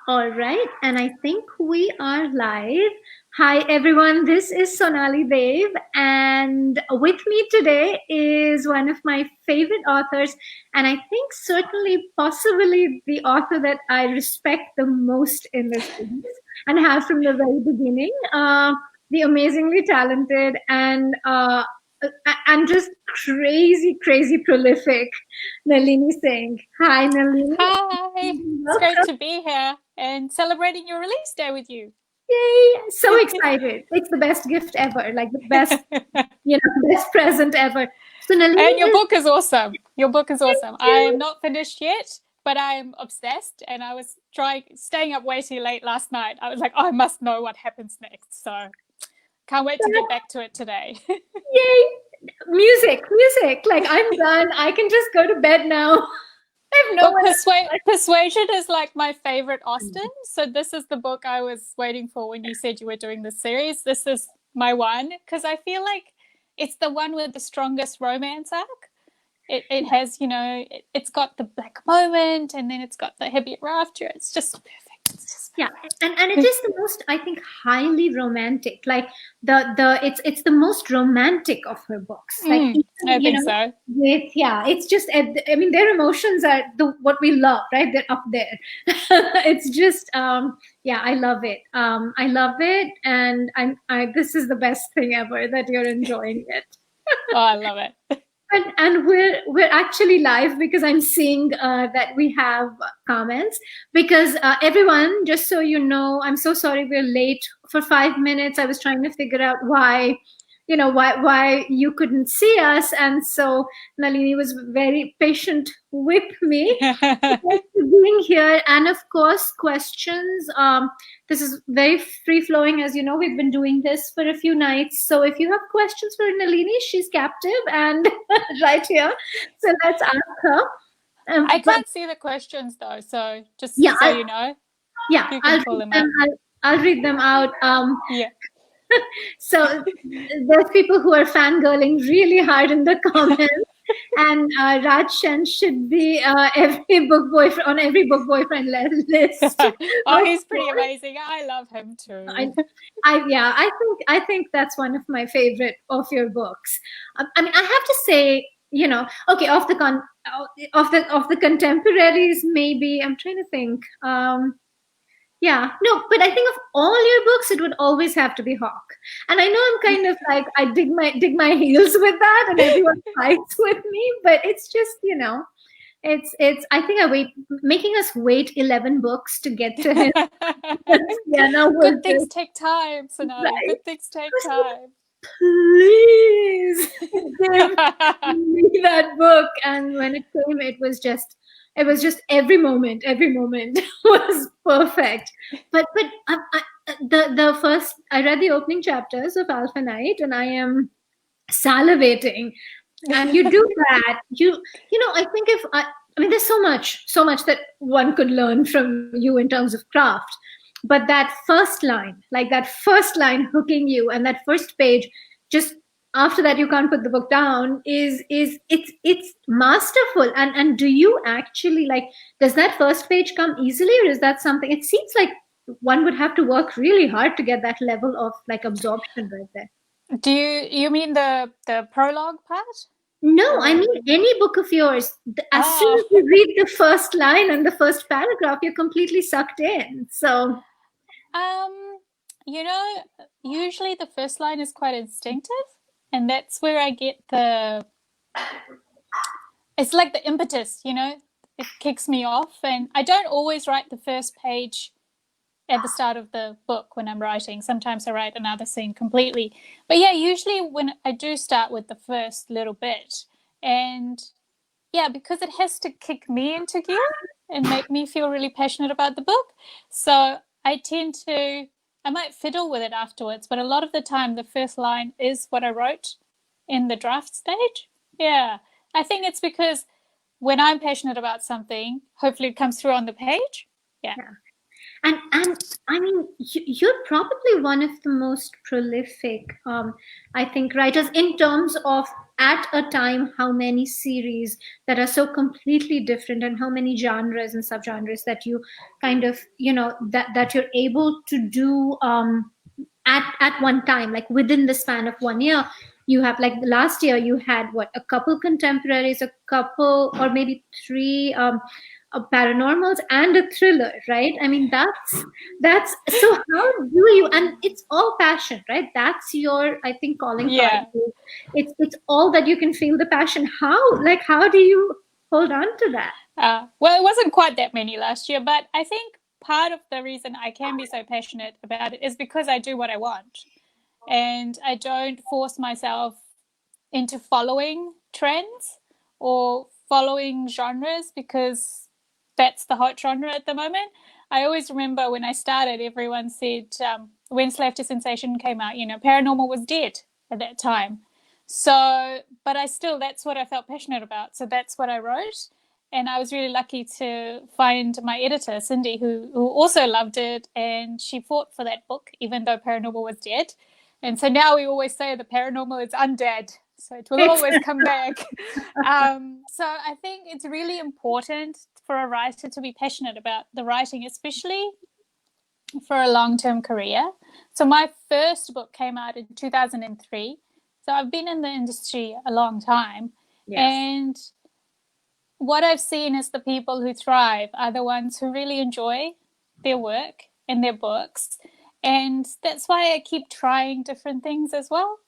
All right, and I think we are live. Hi, everyone. This is Sonali Dev, and with me today is one of my favorite authors, and I think certainly, possibly, the author that I respect the most in this business and have from the very beginning. The amazingly talented and just crazy prolific Nalini Singh. Hi, Nalini. Hi, it's great Welcome. to be here and celebrating your release day with you. Yay! So excited. It's the best gift ever, like the best, best present ever. So Nalini And your is book is awesome. Your book is thank awesome. I am you. not finished yet, but I am obsessed. And I was staying up way too late last night. I was like, oh, I must know what happens next. So can't wait to get back to it today. Yay! Music. Like I'm done. I can just go to bed now. I have no Well, one else. Persuasion is like my favorite Austen. So this is the book I was waiting for when you said you were doing this series. This is my one because I feel like it's the one with the strongest romance arc. It has, it's got the black moment and then it's got the happy ever after. It's just perfect. It's just Yeah, perfect. and it is the most, I think, highly romantic. Like it's the most romantic of her books. Like even I think so. with it's just I mean their emotions are the what we love, right? They're up there. It's just yeah, I love it. I love it, and I this is the best thing ever that you're enjoying it. Oh, I love it. And we're actually live because I'm seeing that we have comments. Because everyone, just so you know, I'm so sorry we're late for 5 minutes. I was trying to figure out why, why you couldn't see us, and so Nalini was very patient with me. Thanks for being here, and of course, questions. This is very free flowing, as you know. We've been doing this for a few nights, so if you have questions for Nalini, she's captive and right here. So let's ask her. I But can't see the questions though, so yeah, just so you know, you I'll can read pull them them. up. I'll read them out. Yeah. So there's people who are fangirling really hard in the comments. And Raj Shen should be every book boyfriend on every book boyfriend list. Oh, Of he's pretty course. amazing. I love him I, too. yeah, I think that's one of my favorite of your books. I mean, I have to say, okay, of the contemporaries, maybe I'm trying to think. Yeah, no, but I think of all your books, it would always have to be Hawk. And I know I'm kind of like I dig my heels with that, and everyone fights with me, but it's just it's. I think I wait making us wait 11 books to get to him. Yeah, no, Good we're things just take time, Sonali. like, Good things take time. please give me that book. And when it came, it was just every moment was perfect. But the first, I read the opening chapters of Alpha Night, and I am salivating. And you do that, I think if I mean there's so much that one could learn from you in terms of craft, but that first line hooking you, and that first page, just after that you can't put the book down, it's masterful. And do you actually, like, does that first page come easily, or is that something, it seems like one would have to work really hard to get that level of like absorption right there? Do you mean the prologue part? No, I Or mean any book of yours. As soon oh, as you read the first line and the first paragraph, you're completely sucked in. So, um, you know, usually the first line is quite instinctive, and that's where I get it's like the impetus, it kicks me off, and I don't always write the first page at the start of the book when I'm writing. Sometimes I write another scene completely. But yeah, usually when I do start with the first little bit, and yeah, because it has to kick me into gear and make me feel really passionate about the book. So I might fiddle with it afterwards, but a lot of the time, the first line is what I wrote in the draft stage. Yeah, I think it's because when I'm passionate about something, hopefully it comes through on the page. Yeah. yeah. And I mean, you're probably one of the most prolific, I think, writers in terms of at a time how many series that are so completely different, and how many genres and subgenres that you kind of, that you're able to do at one time, like within the span of 1 year. You have, like, last year you had what, a couple contemporaries, a couple, or maybe three paranormals, and a thriller, right? I mean, that's so how do you, and it's all passion, right? That's your, I think, calling card. Yeah. It's all that you can feel the passion. How do you hold on to that? Well, it wasn't quite that many last year, but I think part of the reason I can be so passionate about it is because I do what I want, and I don't force myself into following trends or following genres because that's the hot genre at the moment. I always remember when I started, everyone said when Slave to Sensation came out, paranormal was dead at that time. So, but that's what I felt passionate about. So that's what I wrote. And I was really lucky to find my editor, Cindy, who also loved it. And she fought for that book, even though paranormal was dead. And so now we always say the paranormal is undead. So it will always come back. So I think it's really important for a writer to be passionate about the writing, especially for a long-term career. So my first book came out in 2003. So I've been in the industry a long time. Yes. And what I've seen is the people who thrive are the ones who really enjoy their work and their books. And that's why I keep trying different things as well.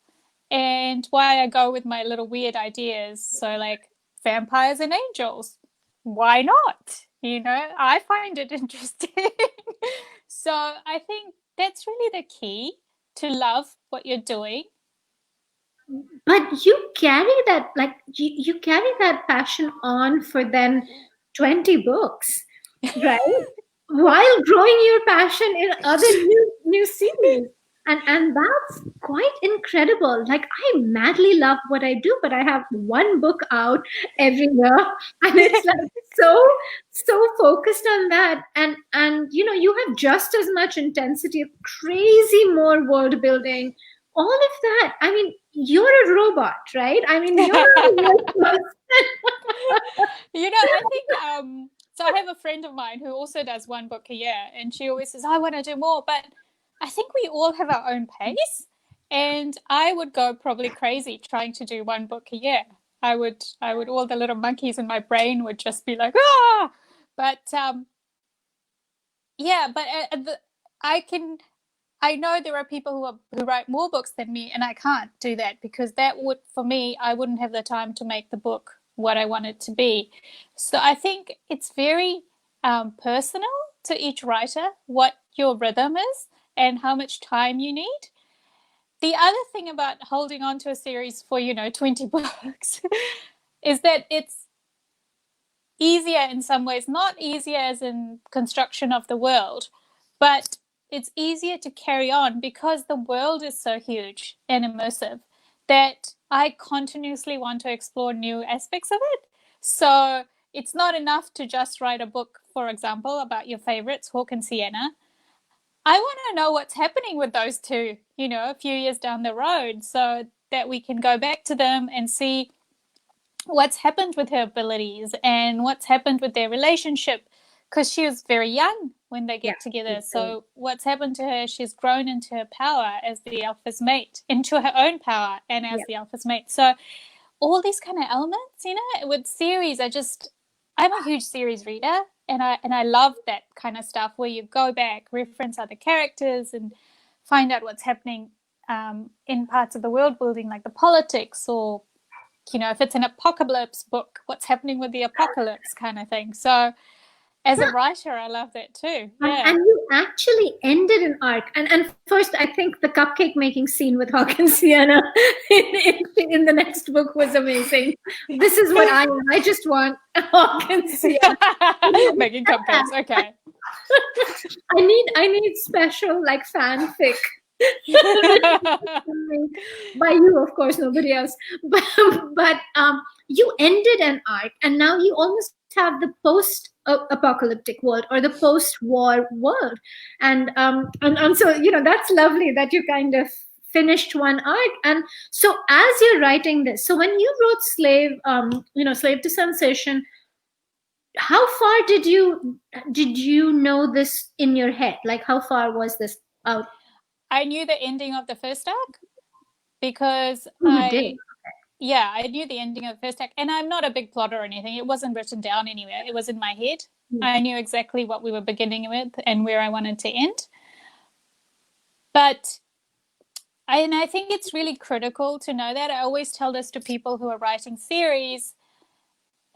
And why I go with my little weird ideas. So, like vampires and angels. Why not? I find it interesting. So I think that's really the key, to love what you're doing. But you carry that, like, you carry that passion on for then 20 books, right? While growing your passion in other new series. And that's quite incredible. Like, I madly love what I do, but I have one book out every year, and it's like so focused on that. And you have just as much intensity, crazy more world building, all of that. I mean, you're a robot, right? I mean, you're a real person. I think so I have a friend of mine who also does one book a year, and she always says, I want to do more, but I think we all have our own pace, and I would go probably crazy trying to do one book a year. I would all the little monkeys in my brain would just be like, ah. But I know there are people who write more books than me, and I can't do that because that would, for me, I wouldn't have the time to make the book what I want it to be. So I think it's very personal to each writer what your rhythm is and how much time you need. The other thing about holding on to a series for 20 books is that it's easier in some ways, not easier as in construction of the world, but it's easier to carry on because the world is so huge and immersive that I continuously want to explore new aspects of it. So it's not enough to just write a book, for example, about your favorites, Hawk and Sienna. I want to know what's happening with those two, a few years down the road, so that we can go back to them and see what's happened with her abilities and what's happened with their relationship, because she was very young when they get together. So what's happened to her, she's grown into her power as the alpha's mate, into her own power and as the alpha's mate. So all these kind of elements, with series, I'm a huge series reader, and I love that kind of stuff where you go back, reference other characters, and find out what's happening in parts of the world building, like the politics, or if it's an apocalypse book, what's happening with the apocalypse kind of thing. So as a writer, I love that too. Yeah. And you actually ended an arc. And first, I think the cupcake making scene with Hawk and Sienna in the next book was amazing. This is what I want. I just want Hawk and Sienna making cupcakes. Okay. I need special, like, fanfic. By you, of course, nobody else. But you ended an arc, and now you almost have the post-apocalyptic world, or the post-war world, and so that's lovely that you kind of finished one arc. And so as you're writing this, so when you wrote Slave to Sensation, how far did you know this in your head? Like, how far was this out? I knew the ending of the first arc because You did. I knew the ending of the first arc, and I'm not a big plotter or anything. It wasn't written down anywhere. It was in my head. I knew exactly what we were beginning with and where I wanted to end. But I think it's really critical to know that. I always tell this to people who are writing series,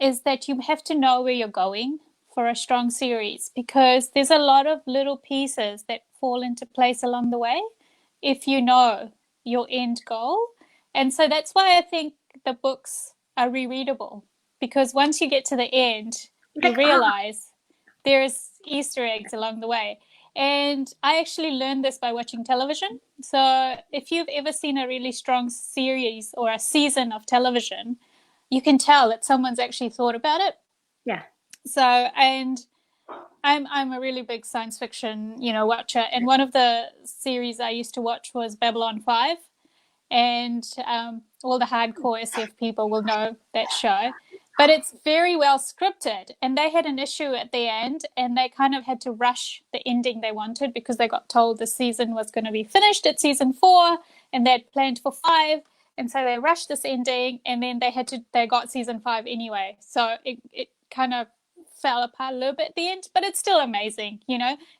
is that you have to know where you're going for a strong series, because there's a lot of little pieces that fall into place along the way if you know your end goal. And so that's why I think the books are rereadable, because once you get to the end, you realize there's Easter eggs along the way. And I actually learned this by watching television. So if you've ever seen a really strong series or a season of television, you can tell that someone's actually thought about it. Yeah. So, and I'm a really big science fiction, watcher. And one of the series I used to watch was Babylon 5. And all the hardcore SF people will know that show. But it's very well scripted. And they had an issue at the end, and they kind of had to rush the ending they wanted because they got told the season was going to be finished at season 4, and they'd planned for 5. And so they rushed this ending, and then they got season 5 anyway. So it kind of fell apart a little bit at the end, but it's still amazing.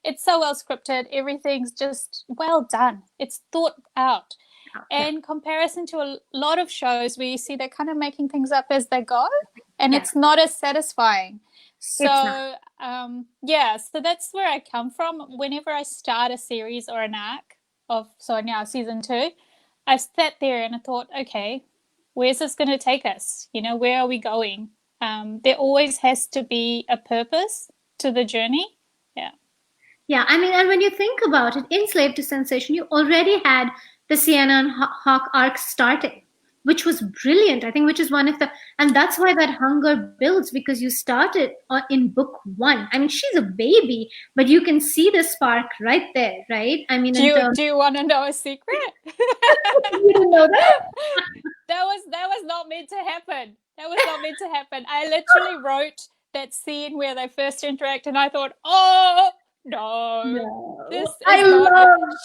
It's so well scripted. Everything's just well done. It's thought out. In comparison to a lot of shows where you see they're kind of making things up as they go, and it's not as satisfying. So, so that's where I come from. Whenever I start a series or an arc so now season 2, I sat there and I thought, okay, where's this going to take us? Where are we going? There always has to be a purpose to the journey. Yeah. Yeah. I mean, and when you think about it, in Slave to Sensation, you already had the Sienna and Hawk arc starting, which was brilliant. I think, which is one of and that's why that hunger builds, because you started in book 1. I mean, she's a baby, but you can see the spark right there, right? I mean, do you want to know a secret? You didn't know that? That was not meant to happen. That was not meant to happen. I literally wrote that scene where they first interact, and I thought, oh, no. This is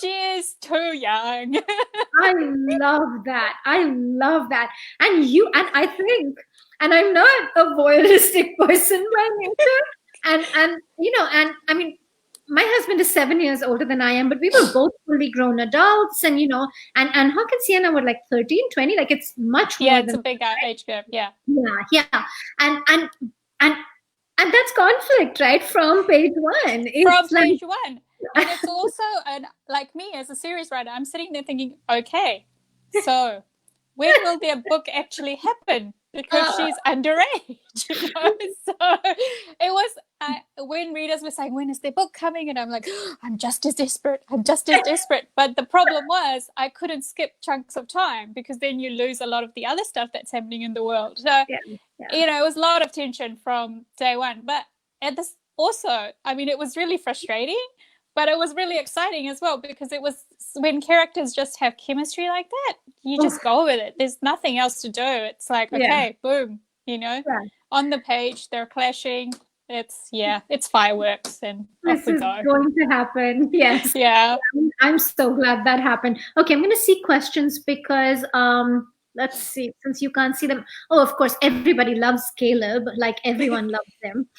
she is too young. I love that. And I think, and I'm not a voyeuristic person by nature, and I mean, my husband is 7 years older than I am, but we were both fully grown adults, and and Hawk and Sienna were like 13, 20, like it's much more. Yeah, it's a big age gap. Yeah. And that's conflict, right? From page 1. From page 1. And it's also, like me as a series writer, I'm sitting there thinking, okay, so when will their book actually happen? Because she's underage. So it was, when readers were saying, when is their book coming? And I'm like, I'm just as desperate. But the problem was I couldn't skip chunks of time, because then you lose a lot of the other stuff that's happening in the world. So, it was a lot of tension from day one. But also, I mean, it was really frustrating, but it was really exciting as well, because it was when characters just have chemistry like that, you just go with it. There's nothing else to do. It's like, okay, boom, on the page, they're clashing. It's fireworks, and this off we is go. going to happen. Yes. Yeah. I'm so glad that happened. Okay, I'm going to see questions, because let's see, since you can't see them. Oh, of course, everybody loves Caleb. Like, everyone loves him.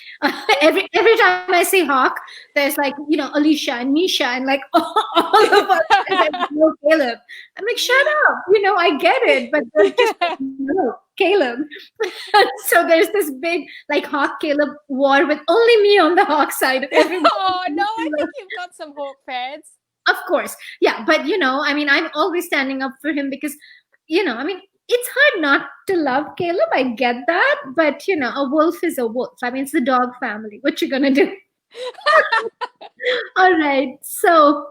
Every time I say Hawk, there's like, Alicia and Nisha and like all of us know Caleb. I'm like, shut up. I get it, but there's just no Caleb. So there's this big like Hawk Caleb war with only me on the Hawk side. Oh no, I think you've got some Hawk fans. Of course, yeah, but I mean, I'm always standing up for him, because I mean, it's hard not to love Caleb. I get that. But, a wolf is a wolf. I mean, it's the dog family. What you going to do? All right. So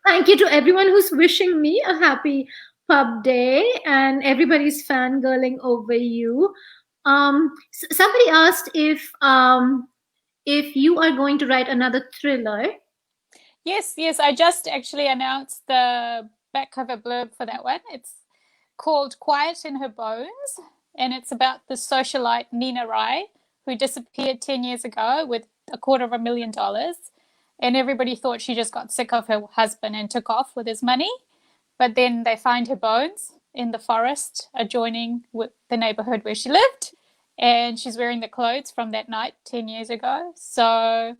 thank you to everyone who's wishing me a happy pub day, and everybody's fangirling over you. Somebody asked if you are going to write another thriller. Yes. I just actually announced the back cover blurb for that one. It's called Quiet in Her Bones, and it's about the socialite Nina Rai, who disappeared 10 years ago with $250,000. And everybody thought she just got sick of her husband and took off with his money. But then they find her bones in the forest adjoining with the neighborhood where she lived. And she's wearing the clothes from that night 10 years ago. So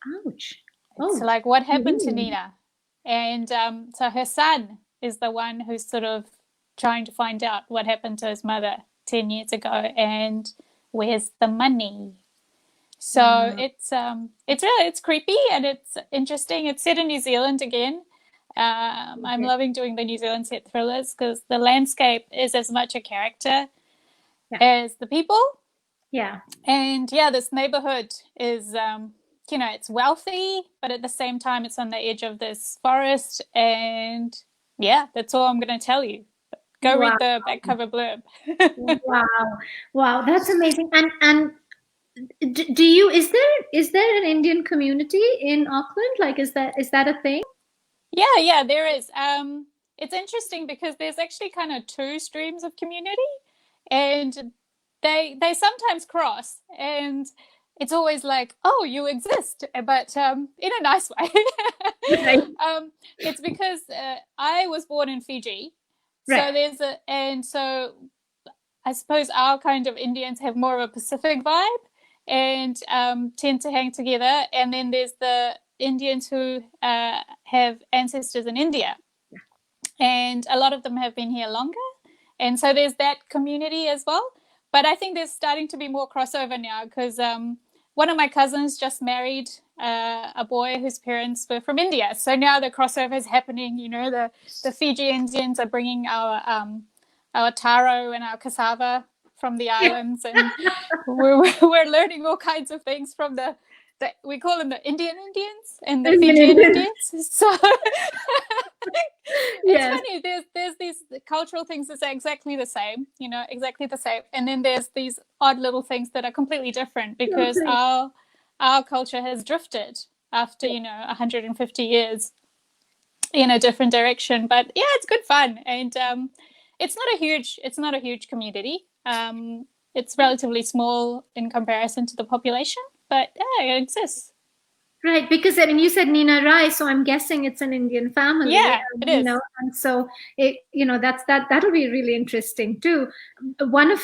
Ouch. it's like, what happened to Nina? And so her son is the one who's sort of trying to find out what happened to his mother 10 years ago and where's the money. So it's creepy and it's interesting. It's set in New Zealand again. I'm loving doing the New Zealand set thrillers because the landscape is as much a character as the people. Yeah. And this neighborhood is, it's wealthy, but at the same time, it's on the edge of this forest. And that's all I'm going to tell you. Go read the back cover blurb. Wow, that's amazing. And do you is there an Indian community in Auckland? Like, is that a thing? Yeah, there is. It's interesting because there's actually kind of two streams of community, and they sometimes cross, and it's always like, oh, you exist, but in a nice way. Right. It's because I was born in Fiji, right. So I suppose our kind of Indians have more of a Pacific vibe and tend to hang together, and then there's the Indians who have ancestors in India, and a lot of them have been here longer, and so there's that community as well. But I think there's starting to be more crossover now because one of my cousins just married a boy whose parents were from India, so now the crossover is happening. The Fiji Indians are bringing our taro and our cassava from the islands, and we're learning all kinds of things from we call them the Indian Indians and the Fijian Indians. So it's funny. There's these cultural things that are exactly the same, exactly the same, and then there's these odd little things that are completely different because our culture has drifted after 150 years in a different direction. But it's good fun, and it's not a huge community. It's relatively small in comparison to the population, but it exists. Right, because you said Nina Rai, so I'm guessing it's an Indian family. Yeah, it is. And so that'll be really interesting too. I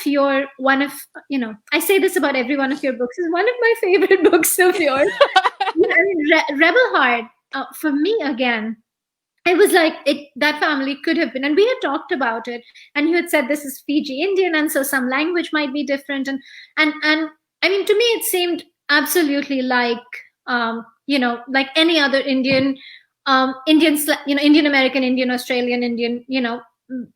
say this about every one of your books, is one of my favorite books of yours. Rebel Heart, for me again. It was like that family could have been, and we had talked about it, and you had said this is Fiji Indian, and so some language might be different, and I mean, to me it seemed absolutely like like any other Indian Indian American, Indian Australian, Indian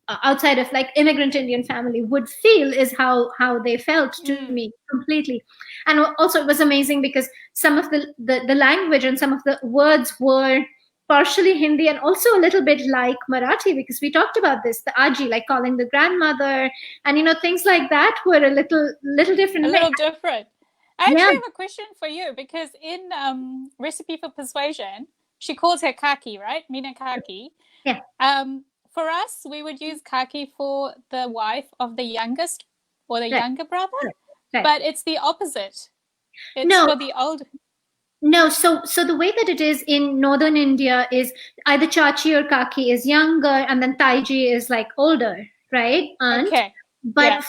outside of like immigrant Indian family would feel, is how they felt to me completely. And also it was amazing because some of the language and some of the words were partially Hindi and also a little bit like Marathi, because we talked about this, the aji, like calling the grandmother, and things like that were a little different. A little different. I actually have a question for you, because in Recipe for Persuasion, she calls her kaki, right? Mina kaki. Yeah. For us, we would use kaki for the wife of the youngest or the younger brother, but it's the opposite. It's for the old. No, so the way that it is in northern India is either chachi or kaki is younger, and then taiji is like older, right? Okay. But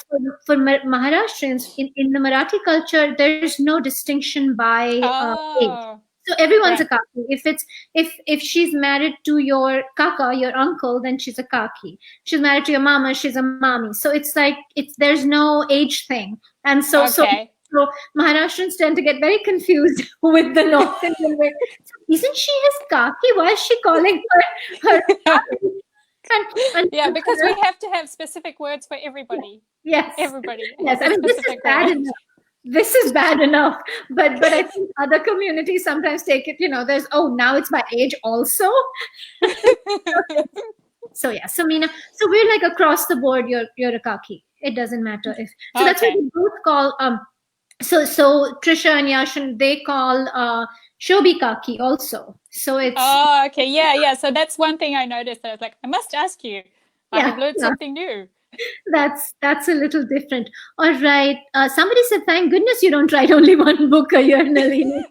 for Maharashtrians, in the Marathi culture, there's no distinction by age. So everyone's a kaki. If she's married to your kaka, your uncle, then she's a kaki. She's married to your mama, she's a mami. So it's like there's no age thing, and so Maharashtrians tend to get very confused with the North Indian way. Isn't she his kaki? Why is she calling her kaki? And because we have to have specific words for everybody. Yes. Everybody. Yes. I mean, this is bad enough. This is bad enough. But I think other communities sometimes take it, there's, now it's by age also. So Mina, so we're like across the board, you're a kaki. It doesn't matter if. So that's what we both call So Trisha and Yashin, they call shobi kaki also. So it's, Oh, okay. Yeah. So that's one thing I noticed. I was like, I must ask you. I have yeah, learned yeah, something new. that's a little different. All right. Somebody said, thank goodness you don't write only one book a year, Nalini.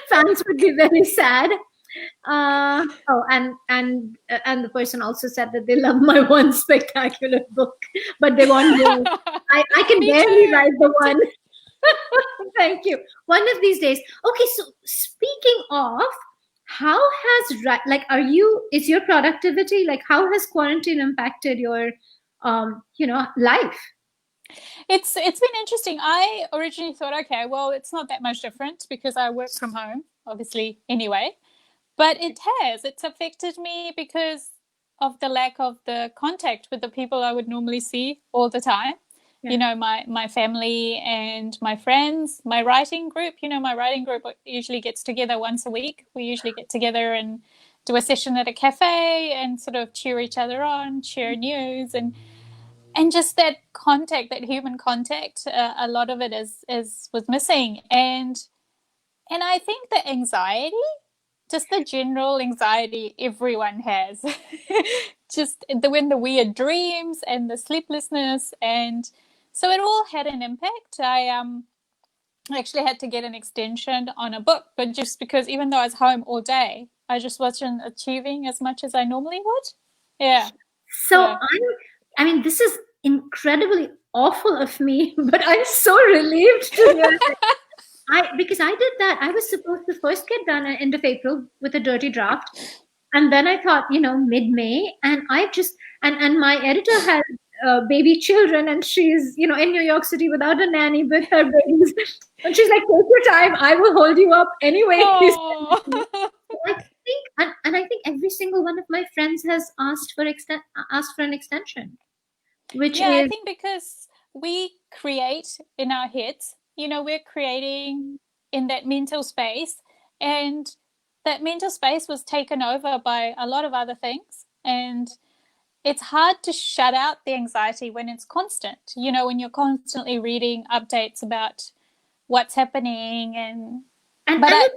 Fans would be very sad. Oh, and the person also said that they love my one spectacular book, but they want more. I can Me barely too. write the one. Thank you. One of these days. Okay, so speaking of, how has like, are you? Is your productivity like? How has quarantine impacted your, life? It's been interesting. I originally thought, okay, well, it's not that much different because I work from home, obviously, anyway. But it has. It's affected me because of the lack of the contact with the people I would normally see all the time. Yeah. My family and my friends, my writing group. My writing group usually gets together once a week. We usually get together and do a session at a cafe and sort of cheer each other on, share news, and just that contact, that human contact. A lot of it is was missing, and I think the anxiety, just the general anxiety everyone has, just when the weird dreams and the sleeplessness, and so it all had an impact. I actually had to get an extension on a book, but just because even though I was home all day, I just wasn't achieving as much as I normally would. Yeah. So So I mean, this is incredibly awful of me, but I'm so relieved to hear it. Because I did that. I was supposed to first get done at end of April with a dirty draft, and then I thought, mid-May, and I just and my editor has baby children, and she's in New York City without a nanny with her babies, and she's like, take your time, I will hold you up anyway. oh. I think, and I think every single one of my friends has asked for an extension, which Yeah, I is think because we create in our heads, we're creating in that mental space, and that mental space was taken over by a lot of other things. And it's hard to shut out the anxiety when it's constant, when you're constantly reading updates about what's happening. and But and I,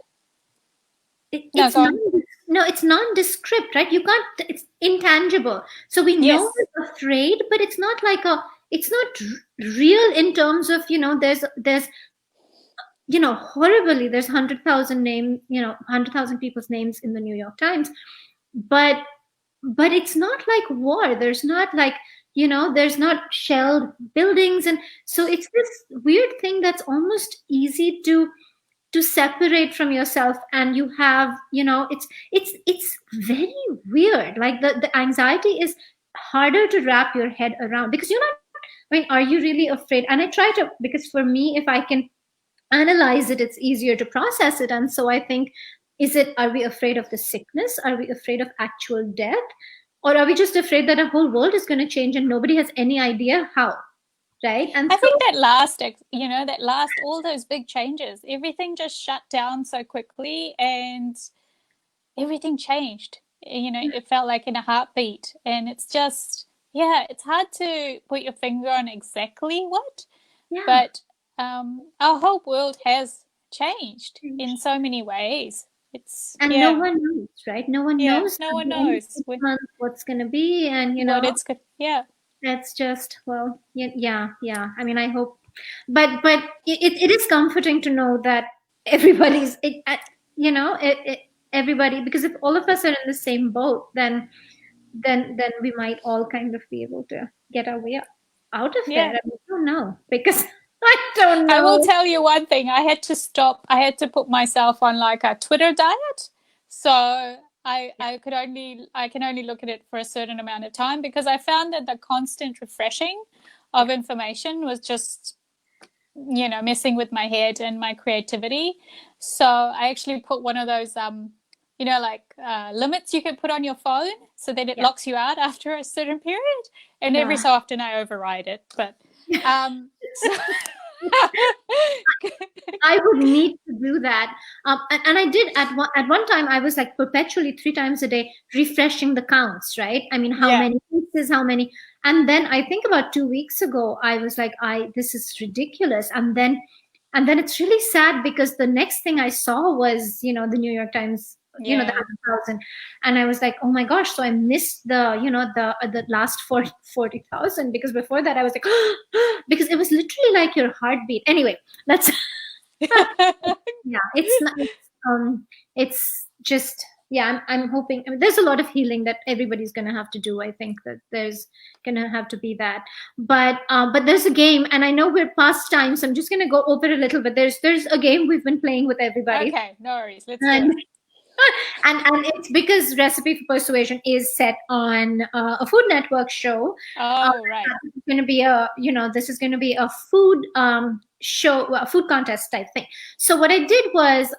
no, it's go non on. no, it's nondescript, right? You can't, it's intangible, so we know Yes. we're afraid, but it's not like a it's not real in terms of, there's horribly, there's 100,000 name 100,000 people's names in the New York Times, but it's not like war. There's not like, there's not shelled buildings, and so it's this weird thing that's almost easy to separate from yourself, and you have, it's very weird. Like the anxiety is harder to wrap your head around, because you're not, I mean, are you really afraid? And I try to, because for me, if I can analyze it, it's easier to process it. And so I think, are we afraid of the sickness? Are we afraid of actual death? Or are we just afraid that our whole world is going to change and nobody has any idea how? Right. And I so, think that last, all those big changes, everything just shut down so quickly and everything changed. It felt like in a heartbeat. And it's just, yeah, it's hard to put your finger on exactly what, yeah. but our whole world has changed in so many ways. It's, And no yeah, one knows, right? No one yeah, knows no at one the end of knows 6 months what's going to be. And, what it's good. Yeah. that's just, well, yeah, yeah, yeah. I mean, I hope, but it is comforting to know that everybody's, everybody, because if all of us are in the same boat, then we might all kind of be able to get our way out of there. Yeah. I mean, I don't know, because I don't I will know. tell you one thing. I had to stop. I had to put myself on like a Twitter diet. So I can only look at it for a certain amount of time because I found that the constant refreshing of information was just, messing with my head and my creativity. So I actually put one of those like limits you can put on your phone so that it Yeah, locks you out after a certain period. And every yeah. so often I override it. But so I would need to do that. And I did at one time. I was like perpetually 3 times a day refreshing the counts. Right? I mean, how yeah. many pieces? How many? And then I think about 2 weeks ago, I was like, I this is ridiculous. And then And then it's really sad because the next thing I saw was, the New York Times, the Yeah. 100,000. And I was like, oh my gosh. So I missed the last 40,000, because before that I was like, because it was literally like your heartbeat. Anyway, that's, yeah, it's not, it's just, yeah, I'm hoping, I mean, there's a lot of healing that everybody's going to have to do. I think that there's going to have to be that, but there's a game, and I know we're past time, so I'm just going to go over a little bit. There's a game we've been playing with everybody. Okay, no worries. Let's do And it. and it's because Recipe for Persuasion is set on a Food Network show. Oh, right. This is going to be this is going to be a food show, a food contest type thing. So what I did was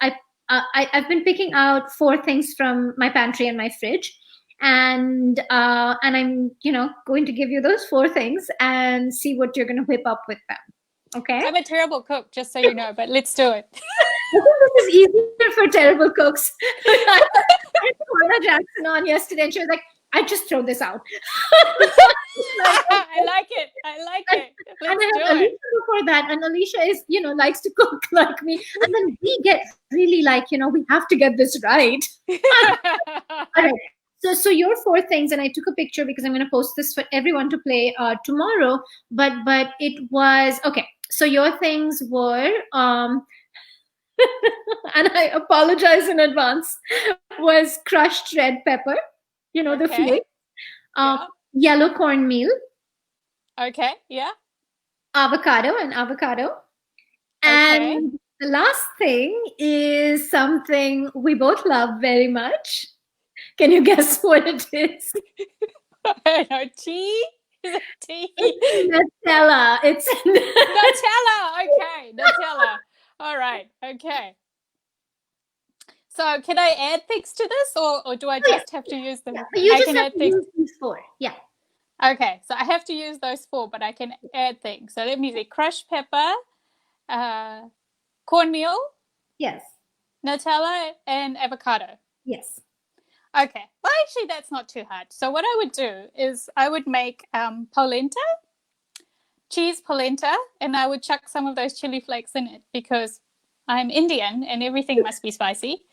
I've been picking out 4 things from my pantry and my fridge, and I'm going to give you those 4 things and see what you're going to whip up with them. Okay. I'm a terrible cook, just so you know, but let's do it. I think this is easier for terrible cooks. I had Cora Jackson on yesterday, and she was like, "I just throw this out." I like it. I like it. And I Let's had do it. Alicia before that, and Alicia is, likes to cook like me. And then we get really like, we have to get this right. All right. So your 4 things, and I took a picture because I'm going to post this for everyone to play tomorrow. But it was okay. So your things were, and I apologize in advance, was crushed red pepper, the Okay. flake, Yeah. yellow cornmeal, Okay, yeah. avocado, and the last thing is something we both love very much. Can you guess what it is? I know. Tea? Is it tea? Nutella. It's Nutella. Okay, Nutella. All right. Okay. So can I add things to this, or do I just have to use them? Yeah, you I just can have add to things. use these 4. Yeah. Okay, so I have to use those 4, but I can add things. So let me see: crushed pepper, cornmeal, Yes. Nutella, and avocado. Yes. Okay. Well, actually, that's not too hard. So what I would do is I would make polenta, cheese polenta, and I would chuck some of those chili flakes in it because I'm Indian and everything must be spicy.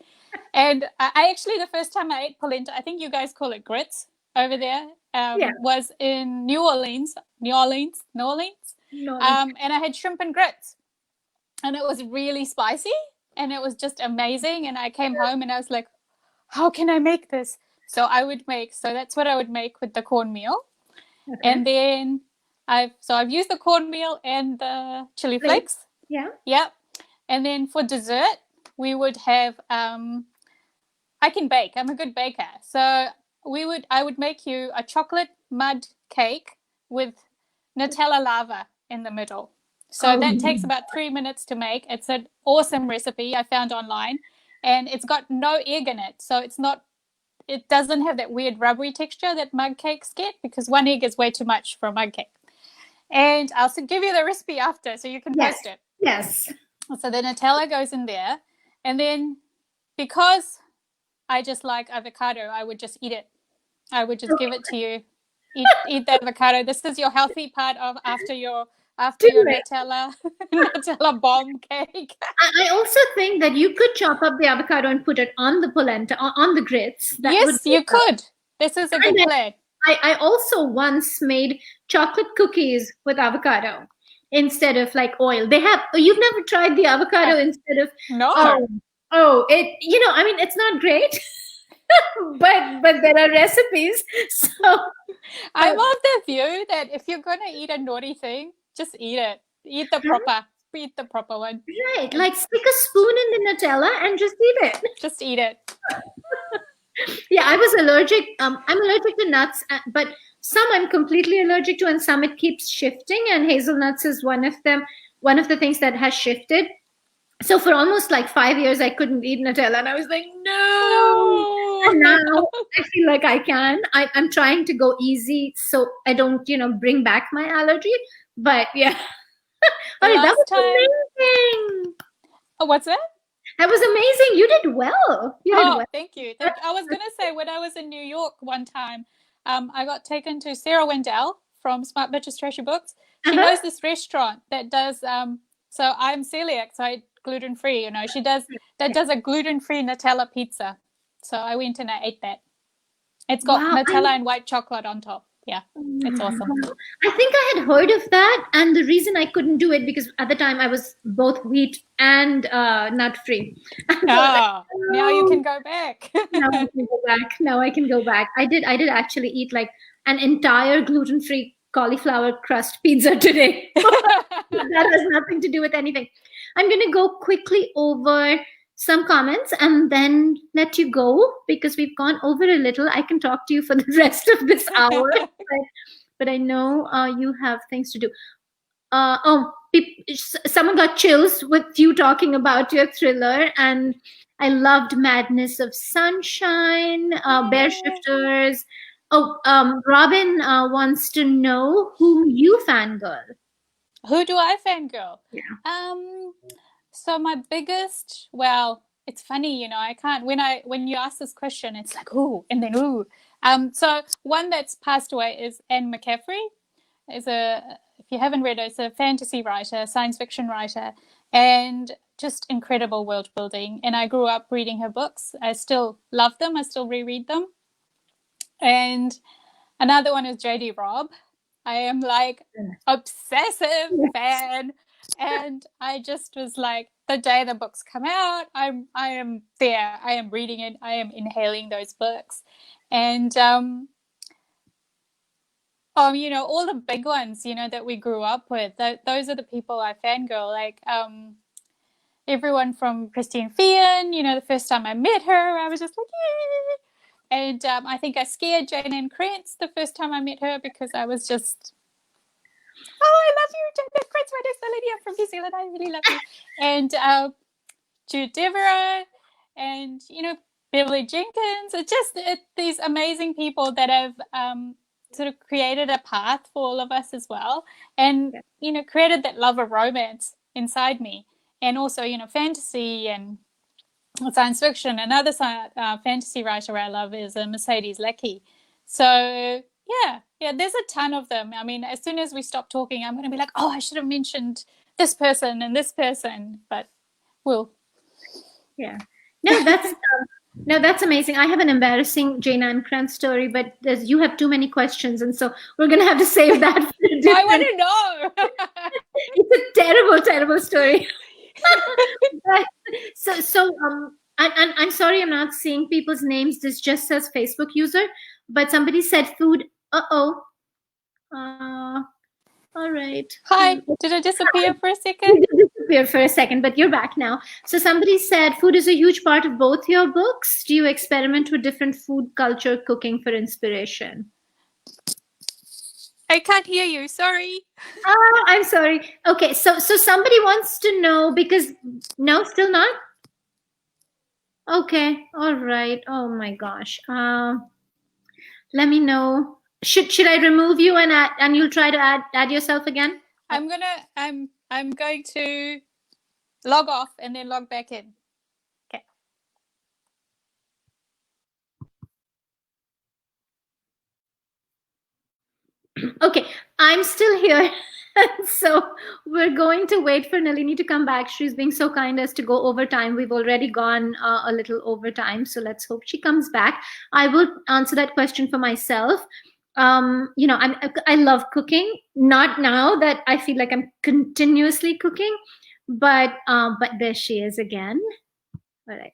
And I actually, the first time I ate polenta, I think you guys call it grits over there, was in New Orleans. No. And I had shrimp and grits, and it was really spicy, and it was just amazing. And I came home and I was like, how can I make this? So that's what I would make with the cornmeal. Okay. And then I've used the cornmeal and the chili flakes. Yeah. Yep. And then for dessert, we would have, I can bake. I'm a good baker. So I would make you a chocolate mud cake with Nutella lava in the middle. So that takes about 3 minutes to make. It's an awesome recipe I found online. And it's got no egg in it. So it doesn't have that weird rubbery texture that mug cakes get, because 1 egg is way too much for a mug cake. And I'll give you the recipe after so you can post it. Yes. So the Nutella goes in there. And then because I just like avocado, I would just eat it. I would just give it to you. Eat the avocado. This is your healthy part of after your Nutella bomb cake. I also think that you could chop up the avocado and put it on the polenta, on the grits. Yes, you could. This is a good plan. I also once made chocolate cookies with avocado instead of like oil. You've never tried the avocado instead of no. I mean, it's not great. but there are recipes. So I'm of the view that if you're gonna eat a naughty thing, just eat it. Eat the proper one. Right. Like stick a spoon in the Nutella and just eat it. Just eat it. Yeah, I was allergic. I'm allergic to nuts, but some I'm completely allergic to, and some it keeps shifting. And hazelnuts is one of them. One of the things that has shifted. So for almost like 5 years, I couldn't eat Nutella, and I was like, no. And now I feel like I can. I'm trying to go easy so I don't, bring back my allergy. But yeah, that was amazing. Oh, what's that? That was amazing. You did well. Thank you. I was going to say, when I was in New York one time, I got taken to Sarah Wendell from Smart Bitches Trashy Books. She knows this restaurant that does So I'm celiac, so I eat gluten-free. You know, she does a gluten-free Nutella pizza. So I went and I ate that. It's got Wow. Nutella and white chocolate on top. Yeah, it's awesome. I think I had heard of that, and the reason I couldn't do it because at the time I was both wheat and nut free. And so I was like, Ah, now you no, can go back. now I can go back. Now I can go back. I did actually eat like an entire gluten free cauliflower crust pizza today. That has nothing to do with anything. I'm going to go quickly over some comments and then let you go because we've gone over a little. I can talk to you for the rest of this hour, but I know you have things to do. Someone got chills with you talking about your thriller, and I loved Madness of Sunshine, Bear Shifters. Robin wants to know whom you fangirl. Who do I fangirl? Yeah. So my biggest, well, it's funny, you know, I can't when you ask this question, it's like ooh, and then ooh. So one that's passed away is Anne McCaffrey. If you haven't read her, it's a fantasy writer, science fiction writer, and just incredible world building. And I grew up reading her books. I still love them. I still reread them. And another one is JD Robb. I am like obsessive fan, and I just was like, the day the books come out, I am there. I am reading it. I am inhaling those books, and you know, all the big ones, you know, that we grew up with. Those are the people I fangirl. Like everyone from Christine Feehan. You know, the first time I met her, I was just like, yeah. And I think I scared Jane Ann Krantz the first time I met her because I was just, oh, I love you, Jane Ann Krantz, my next lady. I'm from New Zealand. I really love you. And Jude Devereux, and you know, Beverly Jenkins. These amazing people that have sort of created a path for all of us as well, and you know, created that love of romance inside me, and also you know, fantasy and science fiction. Another fantasy writer I love is Mercedes Lackey. So yeah, there's a ton of them. I mean, as soon as we stop talking, I'm going to be like, oh, I should have mentioned this person and this person, but we'll. Yeah. No, that's amazing. I have an embarrassing Jane Ann Krantz story, but you have too many questions, and so we're gonna have to save that for a different. I want to know. It's a terrible, terrible story. I'm sorry, I'm not seeing people's names. This just says Facebook user, but somebody said food. Uh-oh. All right. Hi, did I disappear for a second? You disappeared for a second, but you're back now. So somebody said food is a huge part of both your books. Do you experiment with different food culture cooking for inspiration? I can't hear you. Sorry. Oh, I'm sorry. Okay, so somebody wants to know because no, still not. Okay, all right. Oh my gosh. Let me know. Should I remove you and you'll try to add yourself again? I'm going to log off and then log back in. Okay. Okay, I'm still here. So we're going to wait for Nalini to come back. She's being so kind as to go over time. We've already gone a little over time, so let's hope she comes back. I will answer that question for myself. You know, I love cooking. Not now that I feel like I'm continuously cooking, but there she is again. All right,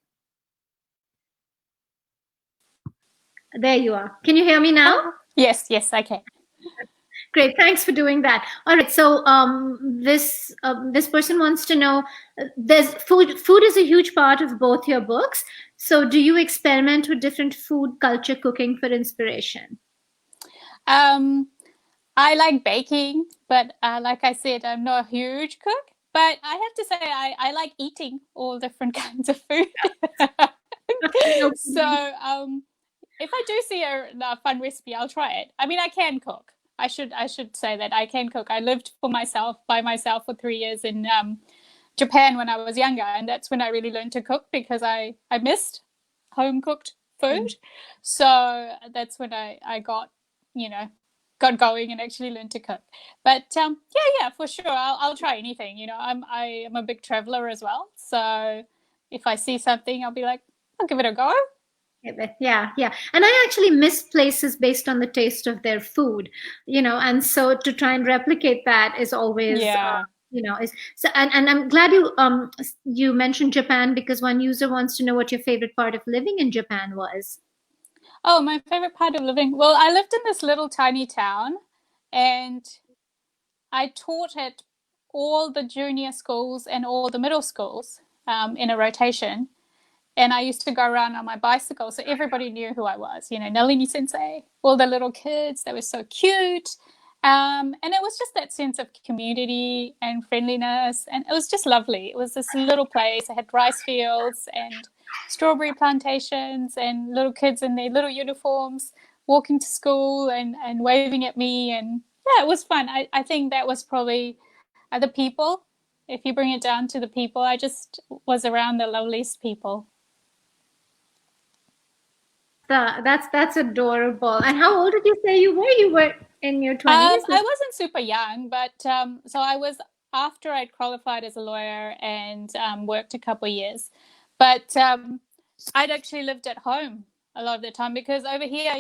there you are. Can you hear me now? Yes, I can. Great, thanks for doing that. All right, so this person wants to know, there's food is a huge part of both your books. So do you experiment with different food culture cooking for inspiration? I like baking, but like I said, I'm not a huge cook. But I have to say, I like eating all different kinds of food. So if I do see a fun recipe, I'll try it. I mean, I can cook. I should say that I can cook. I lived by myself for 3 years in Japan when I was younger, and that's when I really learned to cook because I missed home cooked food. So that's when I got, you know, got going and actually learned to cook. But yeah, for sure, I'll try anything. I am a big traveler as well, so if I see something, I'll be like, I'll give it a go. Yeah, yeah. And I actually miss places based on the taste of their food, and so to try and replicate that is always, Yeah. is so. And I'm glad you mentioned Japan, because one user wants to know what your favorite part of living in Japan was. Oh, my favorite part of living. Well, I lived in this little tiny town, and I taught at all the junior schools and all the middle schools in a rotation. And I used to go around on my bicycle, so everybody knew who I was. Nalini Sensei, all the little kids, they were so cute. And it was just that sense of community and friendliness, and it was just lovely. It was this little place. I had rice fields and strawberry plantations and little kids in their little uniforms walking to school and waving at me. And yeah, it was fun. I think that was probably the people. If you bring it down to the people, I just was around the loveliest people. That's adorable. And how old did you say you were? You were in your 20s? I wasn't super young, but so I was after I'd qualified as a lawyer and worked a couple of years. But I'd actually lived at home a lot of the time because over here,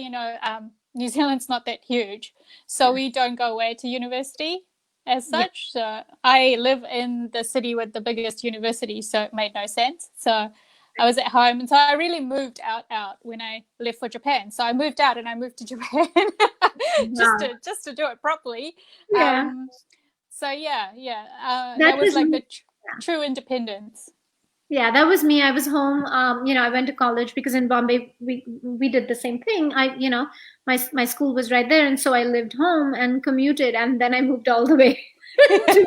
New Zealand's not that huge, so we don't go away to university as Yeah. such. So I live in the city with the biggest university, so it made no sense. So I was at home, and so I really moved out when I left for Japan. So I moved out and I moved to Japan Wow. just to do it properly. Yeah. So yeah, That that was was like me. the true independence. Yeah, that was me. I was home. I went to college because in Bombay we did the same thing. My school was right there, and so I lived home and commuted, and then I moved all the way. to,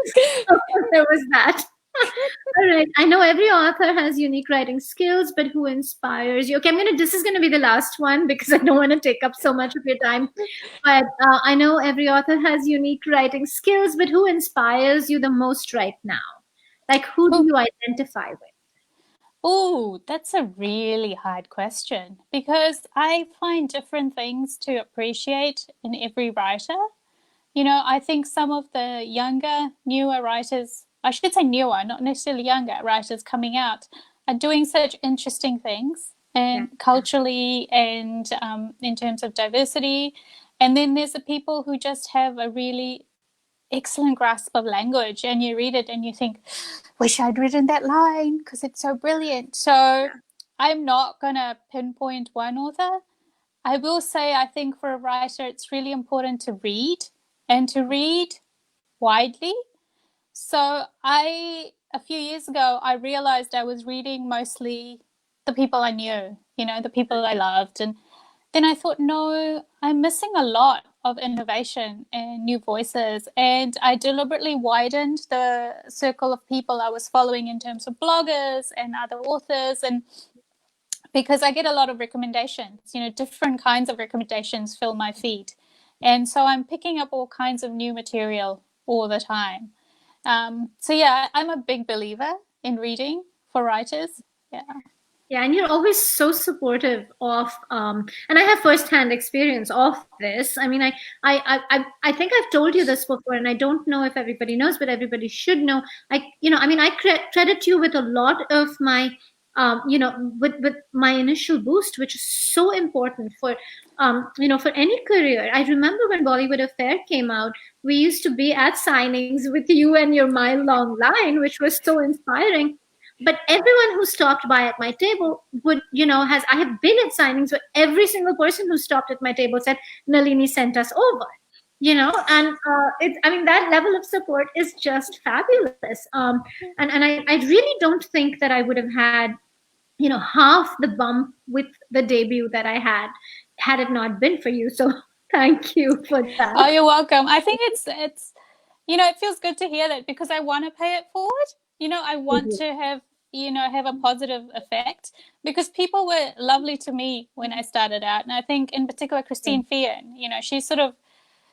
so there was that. All right. I know every author has unique writing skills, but who inspires you? Okay, this is gonna be the last one because I don't want to take up so much of your time. But I know every author has unique writing skills, but who inspires you the most right now? Like, who do you identify with? Oh, that's a really hard question because I find different things to appreciate in every writer. I think some of the younger, newer writers, I should say newer, not necessarily younger writers coming out, are doing such interesting things Yeah. and culturally and in terms of diversity. And then there's the people who just have a really excellent grasp of language, and you read it and you think, wish I'd written that line because it's so brilliant. So I'm not going to pinpoint one author. I will say, I think for a writer, it's really important to read and to read widely. So a few years ago, I realized I was reading mostly the people I knew, the people I loved. And then I thought, no, I'm missing a lot of innovation and new voices. And I deliberately widened the circle of people I was following in terms of bloggers and other authors. And because I get a lot of recommendations, different kinds of recommendations fill my feed. And so I'm picking up all kinds of new material all the time. So yeah, I'm a big believer in reading for writers. Yeah. Yeah, and you're always so supportive of, and I have firsthand experience of this. I think I've told you this before, and I don't know if everybody knows, but everybody should know. I credit you with a lot of my, with my initial boost, which is so important for, for any career. I remember when Bollywood Affair came out, we used to be at signings with you and your mile-long line, which was so inspiring. But everyone who stopped by at my table would, has I have been at signings where every single person who stopped at my table said Nalini sent us over, and that level of support is just fabulous. And I really don't think that I would have had, half the bump with the debut that I had it not been for you. So thank you for that. Oh, you're welcome. I think it's it feels good to hear that because I want to pay it forward. I want to have a positive effect because people were lovely to me when I started out. And I think in particular Christine Fian, she sort of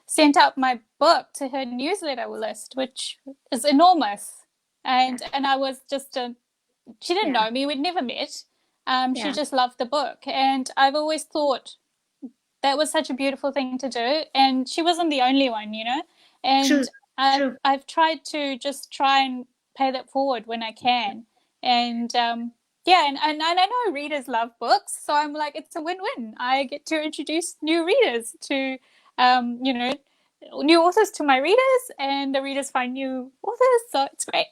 sent out my book to her newsletter list, which is enormous. And I was just she didn't know me, we'd never met. She Yeah. just loved the book. And I've always thought that was such a beautiful thing to do. And she wasn't the only one, you know. True, And true. I've tried to just try and pay that forward when I can. And yeah, and I know readers love books, so I'm like, it's a win-win. I get to introduce new readers to, you know, new authors to my readers, and the readers find new authors, so it's great.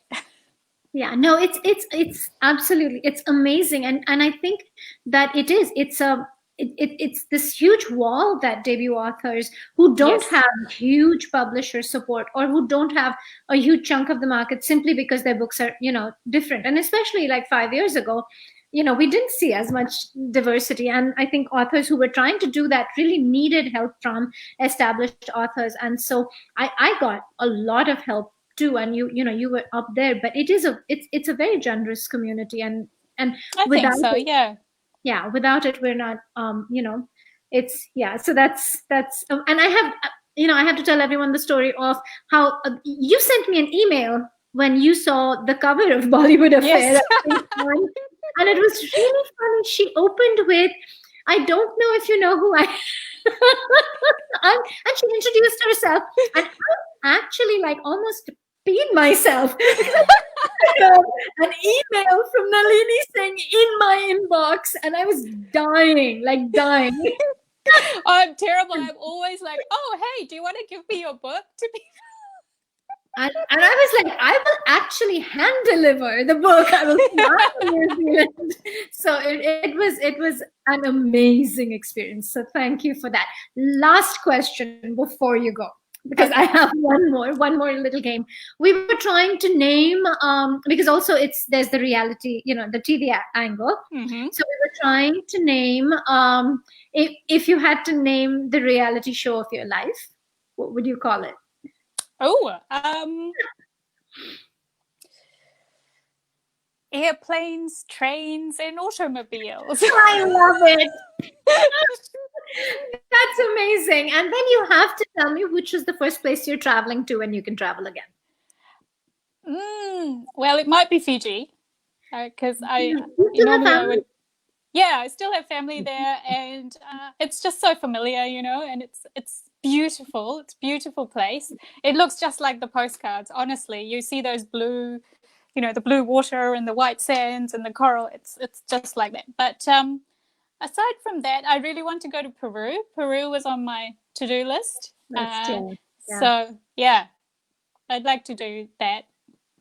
Yeah, no, it's absolutely, it's amazing, and I think that it's this huge wall that debut authors who don't Yes, have huge publisher support, or who don't have a huge chunk of the market, simply because their books are, different. And especially like 5 years ago, we didn't see as much diversity, and I think authors who were trying to do that really needed help from established authors. And so I got a lot of help too, and you were up there. But it's a very generous community, and I think without so. it, Yeah. yeah, without it we're not, it's, yeah. So that's and I have to tell everyone the story of how you sent me an email when you saw the cover of Bollywood Affair. Yes. And it was really funny. She opened with, "I don't know if you know who I and she introduced herself, and I actually like almost peed myself an email from Nalini Singh in my inbox, and I was dying, like dying. I'm terrible. I'm always like, oh, hey, do you want to give me your book to be? And I was like, I will actually hand deliver the book. I will fly to New Zealand. So it was an amazing experience. So thank you for that. Last question before you go, because I have one more little game. We were trying to name, because also there's the reality, the TV angle. Mm-hmm. So we were trying to name, if you had to name the reality show of your life, what would you call it? Oh, airplanes, trains, and automobiles. I love it. That's amazing. And then you have to tell me which is the first place you're traveling to when you can travel again. Well, it might be Fiji, because You still have normally I family? would. Yeah, I still have family there, and it's just so familiar, and it's beautiful. It's a beautiful place. It looks just like the postcards. Honestly, you see those blue, the blue water and the white sands and the coral. It's just like that. But aside from that, I really want to go to Peru. Peru was on my to-do list. Yeah. So yeah, I'd like to do that.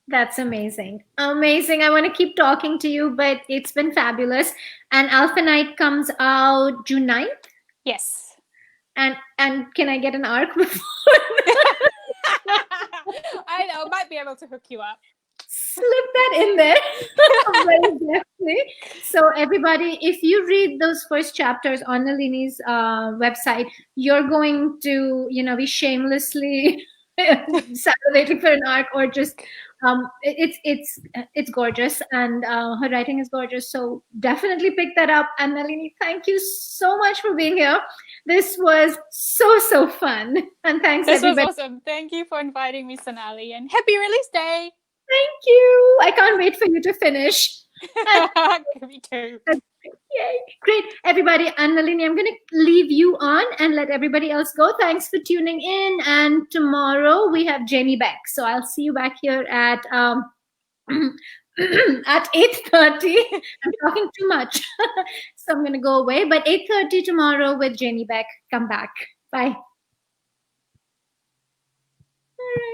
That's amazing. Amazing. I want to keep talking to you, but it's been fabulous. And Alpha Night comes out June 9th. Yes. And can I get an arc before? I know, might be able to hook you up. Slip that in there. Very definitely. So everybody, if you read those first chapters on Nalini's website, you're going to, be shamelessly salivating for an arc, or just it's gorgeous, and her writing is gorgeous. So definitely pick that up. And Nalini, thank you so much for being here. This was so fun, and thanks everybody. This was awesome. Thank you for inviting me, Sonali, and happy release day. Thank you. I can't wait for you to finish. Me too. Yay. Great, everybody. And Nalini, I'm going to leave you on and let everybody else go. Thanks for tuning in. And tomorrow we have Jamie Beck. So I'll see you back here at at 8:30. I'm talking too much. So I'm going to go away. But 8:30 tomorrow with Jamie Beck. Come back. Bye.